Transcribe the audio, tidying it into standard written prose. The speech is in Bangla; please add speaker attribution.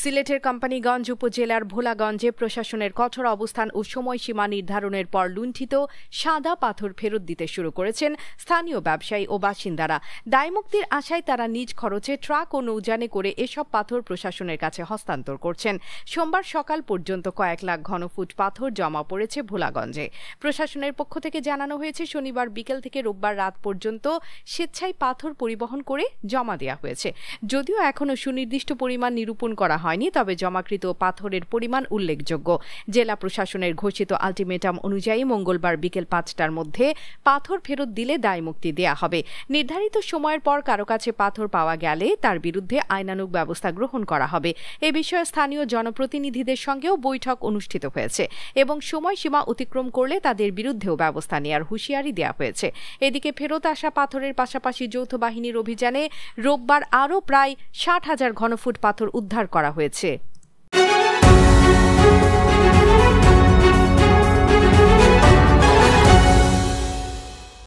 Speaker 1: সিলেটের কোম্পানীগঞ্জ উপজেলার ভোলাগঞ্জে প্রশাসনের কঠোর অবস্থান ও সময়সীমা নির্ধারণের পর লুণ্ঠিত সাদা পাথর ফেরত দিতে শুরু করেছেন স্থানীয় ব্যবসায়ী ও বাসিন্দারা। দায়মুক্তির আশায় তারা নিজ খরচে ট্রাক ও নৌযানে করে এসব পাথর প্রশাসনের কাছে হস্তান্তর করছেন। সোমবার সকাল পর্যন্ত কয়েক লাখ ঘনফুট পাথর জমা পড়েছে ভোলাগঞ্জে। প্রশাসনের পক্ষ থেকে জানানো হয়েছে, শনিবার বিকেল থেকে রোববার রাত পর্যন্ত স্বেচ্ছায় পাথর পরিবহন করে জমা দেওয়া হয়েছে। যদিও এখনও সুনির্দিষ্ট পরিমাণ নিরূপণ করা হয়নি, তবে জমাকৃত পাথরের পরিমাণ উল্লেখযোগ্য। জেলা প্রশাসনের ঘোষিত আলটিমেটাম অনুযায়ী মঙ্গলবার বিকেল ৫টার মধ্যে পাথর ফেরত দিলে দায়মুক্তি দেয়া হবে। নির্ধারিত সময়ের পর কারো কাছে পাথর পাওয়া গেলে তার বিরুদ্ধে আইনানুগ ব্যবস্থা গ্রহণ করা হবে। এ বিষয়ে স্থানীয় জনপ্রতিনিধিদের সঙ্গেও বৈঠক অনুষ্ঠিত হয়েছে এবং সময়সীমা অতিক্রম করলে তাদের বিরুদ্ধেও ব্যবস্থা নেওয়ার হুঁশিয়ারি দেওয়া হয়েছে। এদিকে ফেরত আসা পাথরের পাশাপাশি যৌথ বাহিনীর অভিযানে রোববার আরও প্রায় ৬০,০০০ ঘনফুট পাথর উদ্ধার করা হয়েছে।